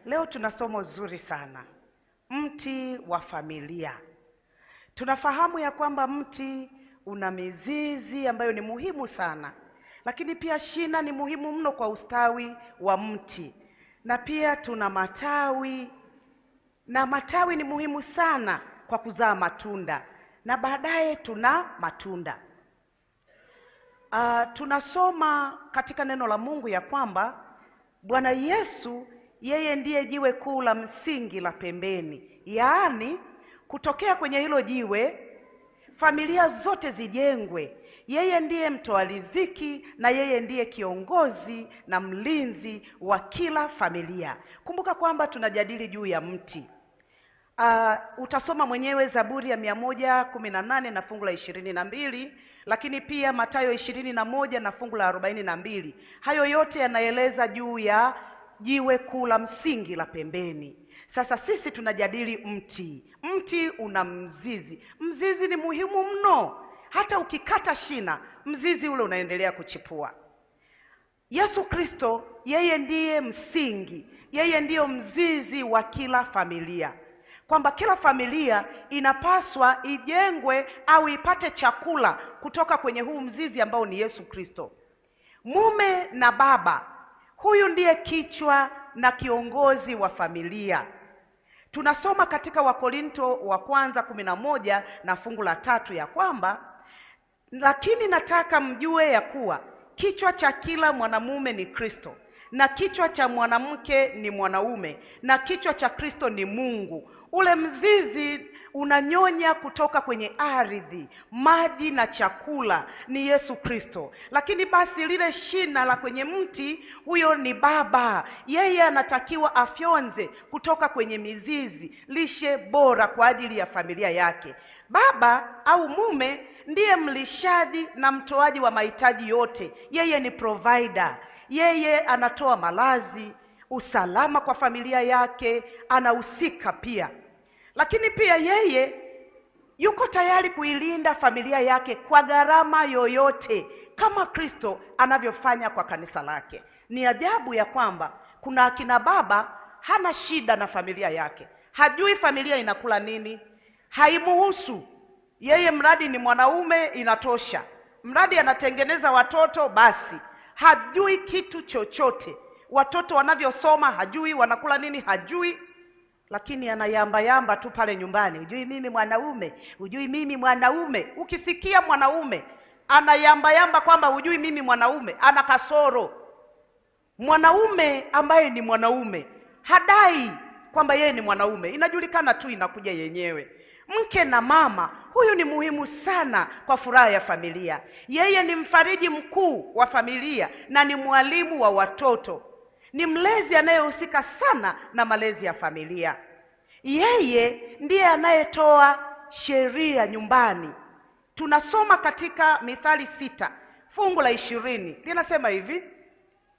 Leo tuna somo zuri sana, mti wa familia. Tunafahamu ya kwamba mti una mizizi ambayo ni muhimu sana, lakini pia shina ni muhimu mno kwa ustawi wa mti, na pia tuna matawi, na matawi ni muhimu sana kwa kuzaa matunda, na baadaye tuna matunda. Tunasoma katika neno la Mungu ya kwamba Bwana Yesu yeye ndiye jiwe kuu la msingi la pembeni, yaani kutokea kwenye hilo jiwe familia zote zijengwe. Yeye ndiye mtoa riziki na yeye ndiye kiongozi na mlinzi wa kila familia. Kumbuka kwamba tunajadili juu ya mti. Utasoma mwenyewe Zaburi ya 118 na fungu la 22, lakini pia Mathayo 21 na fungu la 42. Hayo yote yanaeleza juu ya jiwe kuu la msingi la pembeni. Sasa sisi tunajadili mti. Mti una mzizi. Mzizi ni muhimu mno. Hata ukikata shina, mzizi ule unaendelea kuchipua. Yesu Kristo yeye ndiye msingi. Yeye ndiyo mzizi wa kila familia. Kwamba kila familia inapaswa ijengwe au ipate chakula kutoka kwenye huu mzizi ambao ni Yesu Kristo. Mume na baba, huyu ndiye kichwa na kiongozi wa familia. Tunasoma katika Wakorinto wa kwanza 11 na fungu la 3 ya kwamba, lakini nataka mjue ya kuwa kichwa cha kila mwanamume ni Kristo, na kichwa cha mwanamke ni mwanaume, na kichwa cha Kristo ni Mungu. Ule mzizi unanyonya kutoka kwenye ardhi, maji na chakula ni Yesu Kristo. Lakini basi lile shina la kwenye mti, huyo ni baba. Yeye anatakiwa afyonze kutoka kwenye mizizi lishe bora kwa ajili ya familia yake. Baba au mume ndiye mlishaji na mtoaji wa mahitaji yote. Yeye ni provider. Yeye anatoa malazi, usalama kwa familia yake, anahusika pia. Lakini pia yeye yuko tayari kuilinda familia yake kwa gharama yoyote, kama Kristo anavyofanya kwa kanisa lake. Ni ajabu ya kwamba kuna akina baba hana shida na familia yake. Hajui familia inakula nini, haimuhusu. Yeye mradi ni mwanaume inatosha. Mradi anatengeneza watoto basi. Hajui kitu chochote. Watoto wanavyosoma hajui, wanakula nini hajui, lakini anayamba tu pale nyumbani. Hujui mimi mwanaume, hujui mimi mwanaume. Ukisikia mwanaume anayamba kwamba hujui mimi mwanaume, ana kasoro. Mwanaume ambaye ni mwanaume hadai kwamba yeye ni mwanaume, inajulikana tu, inakuja yenyewe. Mke na mama, huyu ni muhimu sana kwa furaha ya familia. Yeye ni mfariji mkuu wa familia na ni mwalimu wa watoto. Ni mlezi anayehusika sana na malezi ya familia. Yeye ndiye anayetoa sheria nyumbani. Tunasoma katika Mithali 6 fungu la 20. Linasema hivi: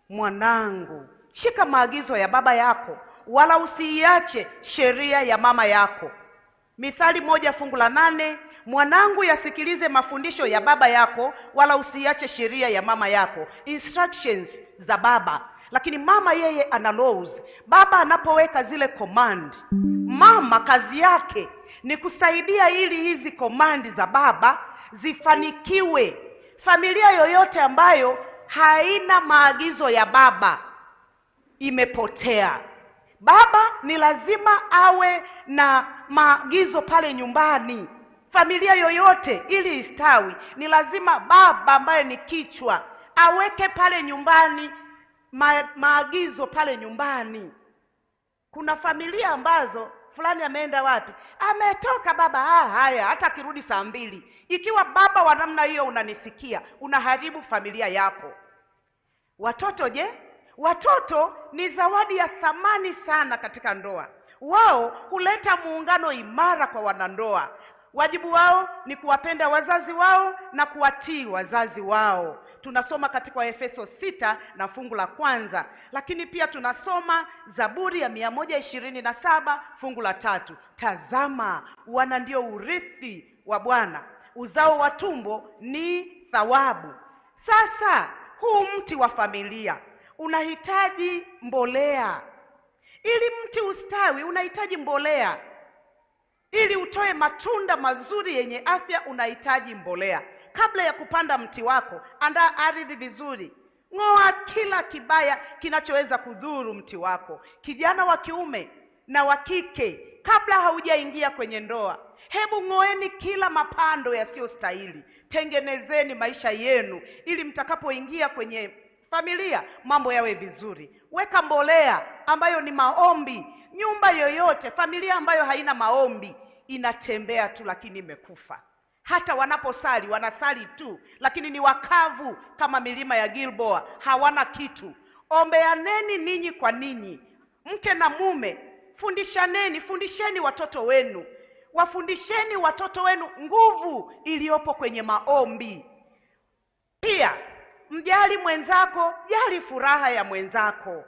mwanangu, shika maagizo ya baba yako, wala usiiache sheria ya mama yako. Mithali 1 fungu la 8, mwanangu, yasikilize mafundisho ya baba yako, wala usiiache sheria ya mama yako. Instructions za baba. Lakini mama yeye ana laws. Baba anapoweka zile command, mama kazi yake ni kusaidia ili hizi command za baba zifanikiwe. Familia yoyote ambayo haina maagizo ya baba imepotea. Baba ni lazima awe na maagizo pale nyumbani. Familia yoyote ili istawi, ni lazima baba ambaye ni kichwa aweke pale nyumbani maagizo pale nyumbani. Kuna familia ambazo fulani ameenda wapi, ametoka baba, haya hata akirudi saa 2. Ikiwa baba wa namna hiyo unanisikia, unaharibu familia yako. Watoto je? Watoto ni zawadi ya thamani sana katika ndoa. Wao huleta muungano imara kwa wanandoa. Wajibu wao ni kuwapenda wazazi wao na kuwatii wazazi wao. Tunasoma katika Efeso 6 na fungu la 1. Lakini pia tunasoma Zaburi ya 127 fungu la 3. Tazama, wana ndio urithi wa Bwana, uzao wa tumbo ni thawabu. Sasa huu mti wa familia unahitaji mbolea. Ili mti ustawi unahitaji mbolea. Ili utoe matunda mazuri yenye afya unahitaji mbolea. Kabla ya kupanda mti wako, andaa ardhi vizuri. Ng'oa kila kibaya kinachoweza kudhuru mti wako. Kijana wa kiume na wa kike, kabla haujaingia kwenye ndoa, hebu ng'oeni kila mapando yasiyostahili. Tengenezeni maisha yenu ili mtakapoingia kwenye familia mambo yawe vizuri. Weka mbolea ambayo ni maombi. Nyumba yoyote, familia ambayo haina maombi inatembea tu lakini imekufa. Hata wanaposali wanasali tu lakini ni wakavu kama milima ya Gilboa, hawana kitu. Ombeaneni ninyi kwa ninyi, mke na mume. Fundisheni watoto wenu. Wafundisheni watoto wenu nguvu iliyopo kwenye maombi. Pia mjali mwenzako, jali furaha ya mwenzako.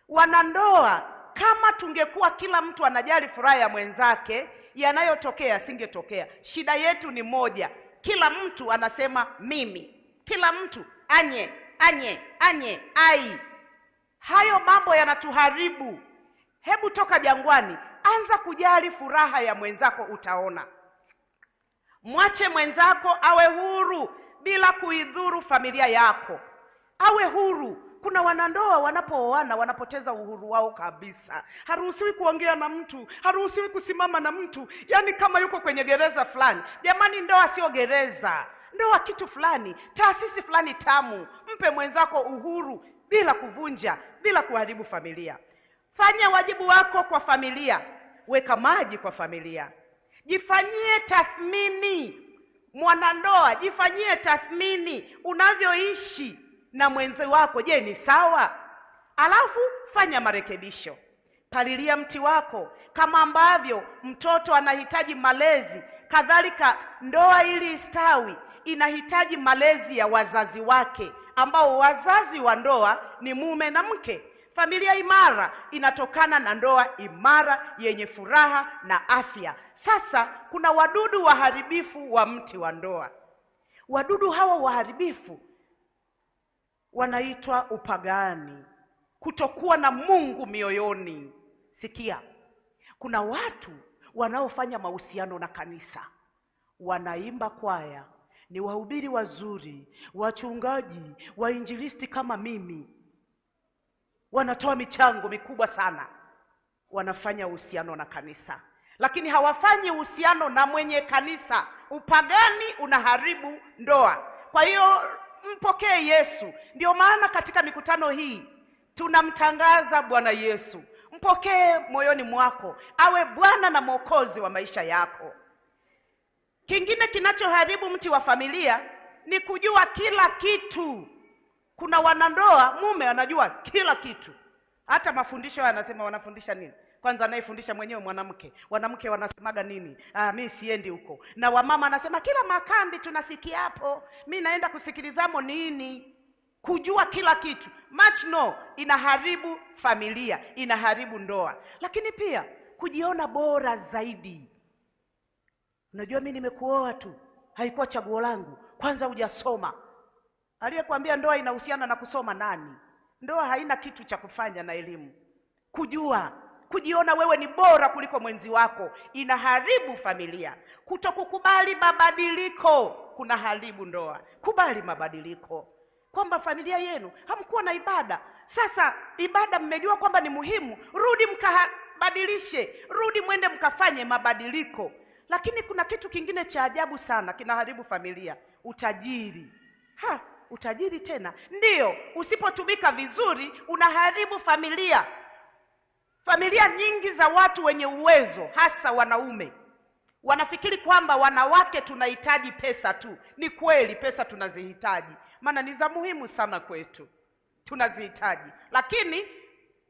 Wanandoa, kama tungekuwa kila mtu anajali furaha ya mwenzake, yanayotokea yasingetokea. Shida yetu ni moja, kila mtu anasema mimi, kila mtu anye, ai. Hayo mambo yanatuharibu. Hebu toka jangwani, anza kujali furaha ya mwenzako, utaona. Mwache mwenzako awe huru bila kuidhuru familia yako. Awe huru. Kuna wanandoa wanapooana wanapoteza uhuru wao kabisa. Haruhusiwi kuongea na mtu, haruhusiwi kusimama na mtu, yani kama yuko kwenye gereza fulani. Jamani, ndoa sio gereza. Ndoa kitu fulani, taasisi fulani tamu. Mpe mwenzako uhuru bila kuvunja, bila kuharibu familia. Fanya wajibu wako kwa familia. Weka maji kwa familia. Jifanyie tathmini. Mwanandoa, jifanyie tathmini unavyoishi na mwenzi wako. Je, ni sawa? Alafu fanya marekebisho. Palilia mti wako. Kama ambavyo mtoto anahitaji malezi, kadhalika ndoa ili istawi inahitaji malezi ya wazazi wake, ambao wazazi wa ndoa ni mume na mke. Familia imara inatokana na ndoa imara yenye furaha na afya. Sasa kuna wadudu waharibifu wa mti wa ndoa. Wadudu hawa waharibifu wanaitwa upagani, kutokuwa na Mungu mioyoni. Sikia, kuna watu wanaofanya mahusiano na kanisa, wanaimba kwaya, ni wahubiri wazuri, wachungaji, wainjilisti kama mimi, wanatoa michango mikubwa sana, wanafanya uhusiano na kanisa, lakini hawafanyi uhusiano na mwenye kanisa. Upagani unaharibu ndoa. Kwa hiyo mpokee Yesu. Ndio maana katika mikutano hii tunamtangaza Bwana Yesu. Mpokee moyoni mwako, awe Bwana na Mwokozi wa maisha yako. Kingine kinachoharibu mti wa familia ni kujua kila kitu. Kuna wanandoa, mume anajua kila kitu. Hata mafundisho yanasema wanafundisha nini? Kwanza anayefundisha mwenyewe mwanamke. Wanamke wanasemaga nini? Mimi siendi huko. Na wamama anasema kila makambi tunasikia hapo, mimi naenda kusikilizamo nini? Kujua kila kitu. Much no, inaharibu familia, inaharibu ndoa. Lakini pia kujiona bora zaidi. Unajua mimi nimekuoa tu, haikuwa chaguo langu. Kwanza hujasoma. Aliyekwambia ndoa inahusiana na kusoma nani? Ndoa haina kitu cha kufanya na elimu. Kujiona wewe ni bora kuliko mwenzi wako inaharibu familia. Kutokukubali mabadiliko kunaharibu ndoa. Kubali mabadiliko. Kwamba familia yenu hamkuwa na ibada. Sasa ibada mmejua kwamba ni muhimu, rudi mkabadilishe, rudi mwende mkafanye mabadiliko. Lakini kuna kitu kingine cha ajabu sana kinaharibu familia, utajiri. Utajiri tena. Ndiyo, usipotumika vizuri unaharibu familia. Familia nyingi za watu wenye uwezo, hasa wanaume, wanafikiri kwamba wanawake tunahitaji pesa tu. Ni kweli pesa tunazihitaji, maana ni za muhimu sana kwetu, tunazihitaji. Lakini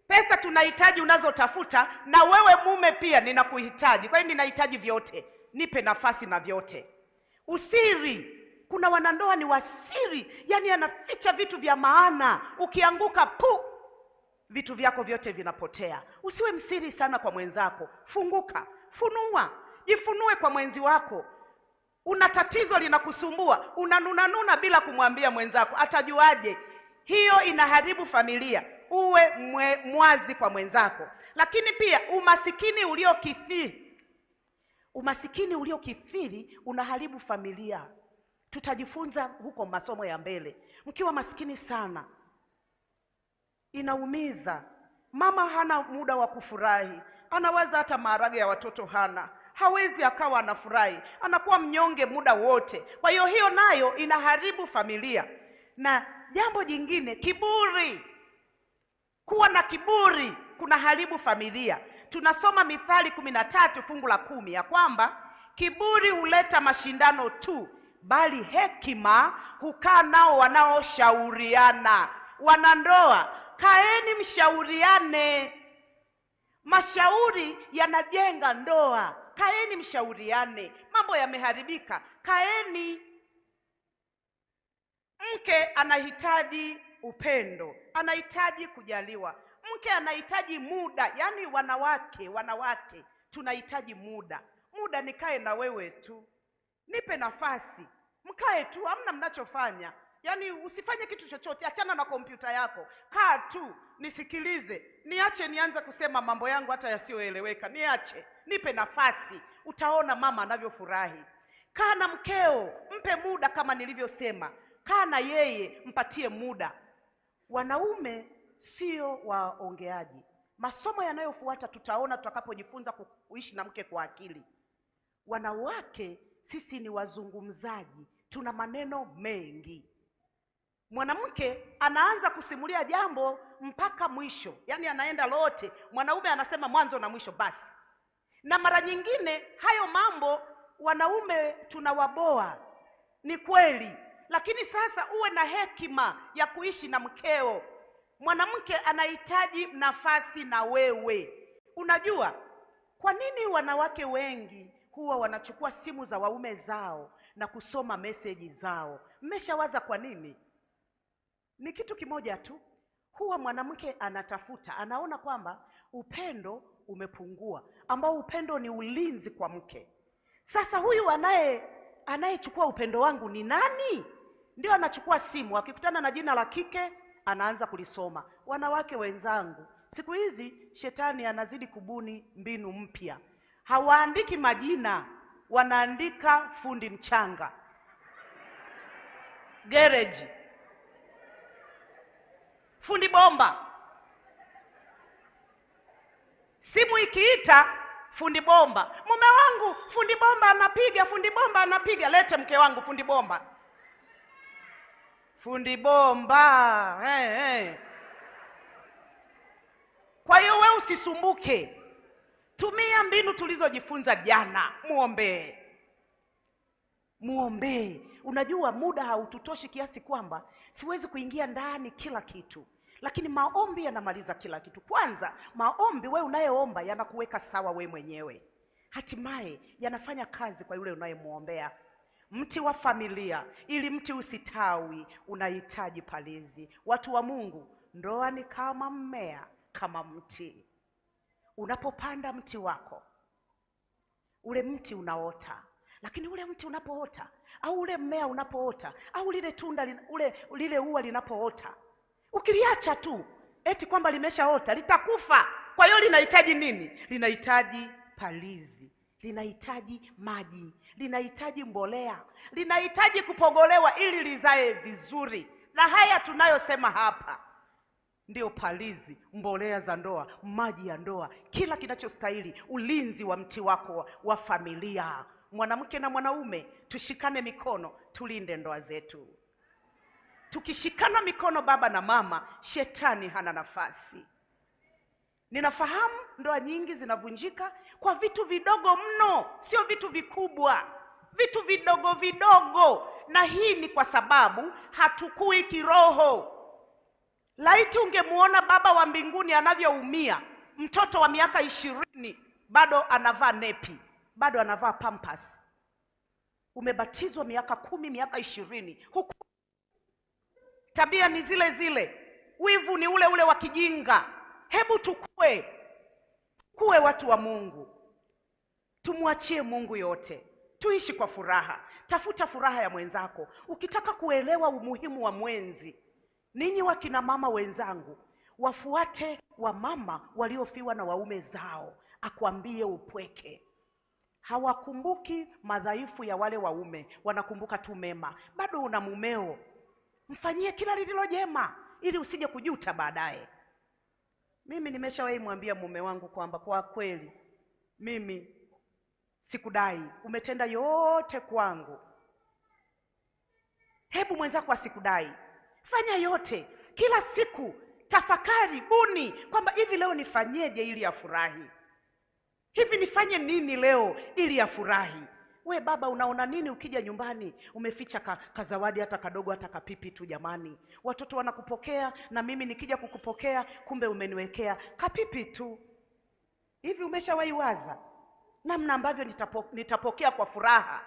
pesa tunahitaji unazotafuta, na wewe mume pia ninakuhitaji. Kwa hiyo ninahitaji vyote, nipe nafasi na vyote. Usiri. Kuna wanandoa ni wasiri, yani anaficha vitu vya maana. Ukianguka vitu vyako vyote vinapotea. Usiwe msiri sana kwa mwenzako. Funguka, funua, jifunue kwa mwenzi wako. Una tatizo linakusumbua, unanuna bila kumwambia mwenzako, atajuaje? Hiyo inaharibu familia. Uwe mwazi kwa mwenzako. Lakini pia umasikini uliokithiri, umasikini uliokithiri unaharibu familia. Tutajifunza huko masomo ya mbele. Mkiwa masikini sana inaumiza. Mama hana muda wa kufurahi, anaweza hata maharage ya watoto hana, hawezi akawa anafurahi, anakuwa mnyonge muda wote. Kwa hiyo nayo inaharibu familia. Na jambo jingine, kiburi. Kuwa na kiburi kunaharibu familia. Tunasoma Mithali 13 fungu la 10 ya kwamba kiburi huleta mashindano tu, bali hekima hukaa nao wanaoshauriana. Wanandoa, kaeni mshauriane. Mashauri yanajenga ndoa. Kaeni mshauriane. Mambo yameharibika, kaeni. Mke anahitaji upendo, anahitaji kujaliwa. Mke anahitaji muda. Yaani wanawake tunahitaji muda. Muda nikae na wewe tu, nipe nafasi, mkae tu, hamna mnachofanya. Yaani usifanye kitu chochote, achana na kompyuta yako, kaa tu nisikilize. Niache nianze kusema mambo yangu hata yasiyoeleweka, niache, nipe nafasi. Utaona mama anavyofurahi. Kaa na mkeo, mpe muda kama nilivyosema. Kaa na yeye, mpatie muda. Wanaume sio waongeaji. Masomo yanayofuata tutaona tutakapojifunza kuishi na mke kwa akili. Wanawake sisi ni wazungumzaji, tuna maneno mengi. Mwanamke anaanza kusimulia jambo mpaka mwisho, yaani anaenda lote. Mwanaume anasema mwanzo na mwisho basi. Na mara nyingine hayo mambo wanaume tunawaboa, ni kweli. Lakini sasa uwe na hekima ya kuishi na mkeo. Mwanamke anahitaji nafasi na wewe. Unajua kwa nini wanawake wengi huwa wanachukua simu za waume zao na kusoma meseji zao? Mmeshawaza kwa nini? Ni kitu kimoja tu. Huwa mwanamke anatafuta, anaona kwamba upendo umepungua, ambao upendo ni ulinzi kwa mke. Sasa huyu anayechukua upendo wangu ni nani? Ndio anachukua simu, akikutana na jina la kike anaanza kulisoma. Wanawake wenzangu, siku hizi shetani anazidi kubuni mbinu mpya. Hawaandiki majina, wanaandika fundi mchanga, gereji, fundi bomba. Simu ikiita, fundi bomba. Mume wangu fundi bomba anapiga, fundi bomba anapiga. Lete mke wangu fundi bomba. Fundi bomba. Hey. Kwa hiyo wewe usisumbuke. Tumia mbinu tulizojifunza jana. Muombe. Unajua muda haututoshi kiasi kwamba siwezi kuingia ndani kila kitu. Lakini maombi yanamaliza kila kitu. Kwanza, maombi wewe unayeomba yanakuweka sawa wewe mwenyewe. Hatimaye yanafanya kazi kwa yule unayemuombea. Mti wa familia, ili mti usitawi, unahitaji palizi. Watu wa Mungu, ndoa ni kama mmea, kama mti. Unapopanda mti wako, ule mti unaota. Lakini ule mti unapoota, au ule mmea unapoota, au lile tunda lile ua linapoota, ukiliacha tu eti kwamba limeshaota, litakufa. Kwa hiyo linahitaji nini? Linahitaji palizi, linahitaji maji, linahitaji mbolea, linahitaji kupogolewa ili lizae vizuri. Na haya tunayosema hapa ndio palizi, mbolea za ndoa, maji ya ndoa, kila kinachostahili ulinzi wa mti wako wa familia. Mwanamke na mwanaume, tushikane mikono, tulinde ndoa zetu. Tukishikana mikono baba na mama, shetani hana nafasi. Ninafahamu ndoa nyingi zinavunjika kwa vitu vidogo mno, sio vitu vikubwa, vitu vidogo vidogo. Na hii ni kwa sababu hatukui kiroho. Laiti ungemuona Baba wa mbinguni anavyoumia. Mtoto wa miaka 20 bado anavaa nepi, bado anavaa pampers. Umebatizwa miaka 10, miaka 20, huku tabia ni zile zile, wivu ni ule ule wa kijinga. Hebu tukue watu wa Mungu, tumwachie Mungu yote, tuishi kwa furaha. Tafuta furaha ya mwenzako. Ukitaka kuelewa umuhimu wa mwenzi, ninyi wakina mama wenzangu, wafuate wamama waliofiwa na waume zao, akwambie upweke. Hawakumbuki madhaifu ya wale waume, wanakumbuka tu mema. Bado una mumeo, mfanyie kila lililo jema ili usije kujuta baadaye. Mimi nimeshawahi mwambia mume wangu kwamba kwa kweli mimi sikudai, umetenda yote kwangu. Hebu mwenzako asikudai, fanya yote. Kila siku tafakari, buni kwamba hivi leo nifanyeje ili afurahi, hivi nifanye nini leo ili afurahi. We baba, unaona nini ukija nyumbani umeficha kazawadi hata kadogo, hata kapipi tu? Jamani, watoto wanakupokea na mimi nikija kukupokea kumbe umeniwekea kapipi tu. Hivi umeshawahi waza namna ambavyo nitapokea kwa furaha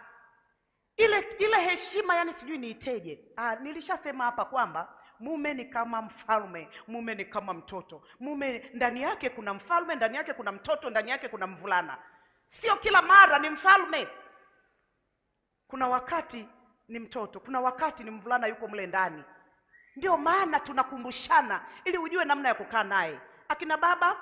ile heshima? Yani sijui niiteje. Nilishasema hapa kwamba mume ni kama mfalme, mume ni kama mtoto. Mume ndani yake kuna mfalme, ndani yake kuna mtoto, ndani yake kuna mvulana. Sio kila mara ni mfalme. Kuna wakati ni mtoto, kuna wakati ni mvulana yuko mle ndani. Ndio maana tunakumbushana ili ujue namna ya kukaa naye. Akina baba,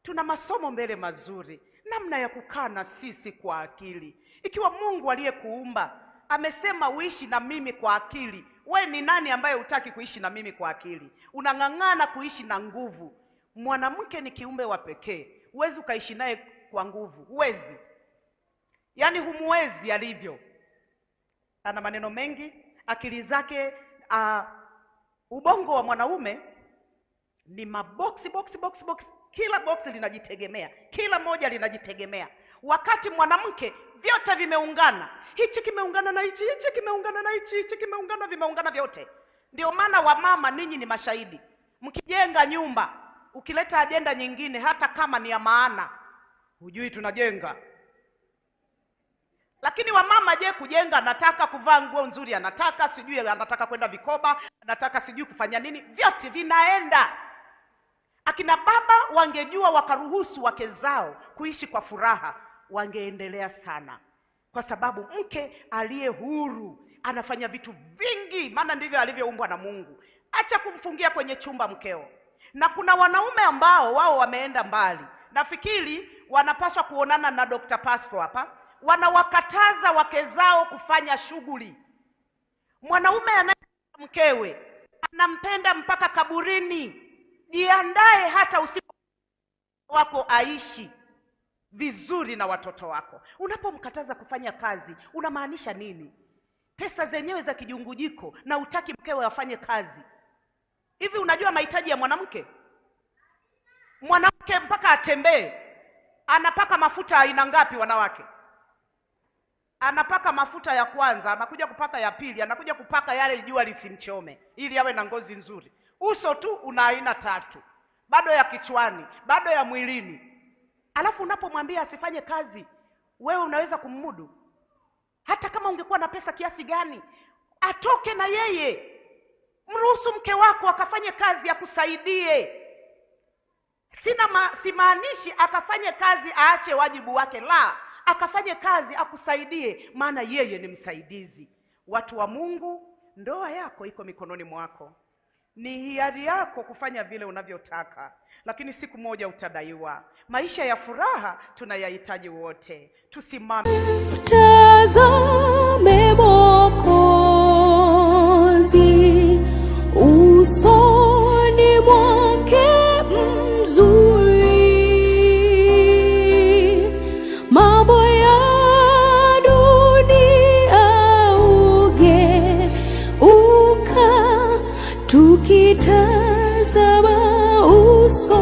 tuna masomo mbele mazuri, namna ya kukaa na sisi kwa akili. Ikiwa Mungu aliyekuumba amesema uishi na mimi kwa akili, we ni nani ambaye hutaki kuishi na mimi kwa akili? Unang'ang'ana kuishi na nguvu. Mwanamke ni kiumbe wa pekee, huwezi ukaishi naye kwa nguvu, huwezi. Yaani humuwezi alivyo. Ana maneno mengi, akili zake, ubongo wa mwanaume ni maboksi box. Kila boksi linajitegemea, kila moja linajitegemea. Wakati mwanamke vyote vimeungana, hichi kimeungana na hichi, hichi kimeungana na hichi, hichi kimeungana, vimeungana vyote. Ndio maana wamama ninyi ni mashahidi. Mkijenga nyumba, ukileta ajenda nyingine hata kama ni ya maana, hujui tunajenga. Lakini wamama, je, kujenga, anataka kuvaa nguo nzuri, anataka sijui, anataka kwenda vikoba, anataka sijui kufanya nini, vyote vinaenda. Akina baba wangejua wakaruhusu wake zao kuishi kwa furaha, wangeendelea sana. Kwa sababu mke aliye huru anafanya vitu vingi, maana ndivyo alivyoumbwa na Mungu. Acha kumfungia kwenye chumba mkeo. Na kuna wanaume ambao wao wameenda mbali. Nafikiri wanapaswa kuonana na Dr. Pasco hapa. Wanawakataza wake zao kufanya shughuli. Mwanaume anayempenda mkewe anampenda mpaka kaburini. Jiandae hata usiku wako aishi vizuri na watoto wako. Unapomkataza kufanya kazi, unamaanisha nini? Pesa zenyewe za kijungujiko na utaki mkewe afanye kazi. Hivi unajua mahitaji ya mwanamke? Mwanamke mpaka atembee anapaka mafuta aina ngapi wanawake? Anapaka mafuta ya kwanza, anakuja kupaka ya pili, anakuja kupaka yale jua lisimchome ili awe na ngozi nzuri. Uso tu una aina 3. Bado ya kichwani, bado ya mwilini. Alafu unapomwambia asifanye kazi, wewe unaweza kummudu? Hata kama ungekuwa na pesa kiasi gani, atoke na yeye. Mruhusu mke wako akafanye kazi akusaidie. Simaanishi akafanye kazi aache wajibu wake, la. Akafanye kazi akusaidie, maana yeye ni msaidizi. Watu wa Mungu, ndoa yako iko mikononi mwako. Ni hiari yako kufanya vile unavyotaka, lakini siku moja utadaiwa. Maisha ya furaha tunayahitaji wote. Tusimame. Tazame Mwokozi, usoni mwake mzuri, mambo ya dunia ugeuka, tukitazama uso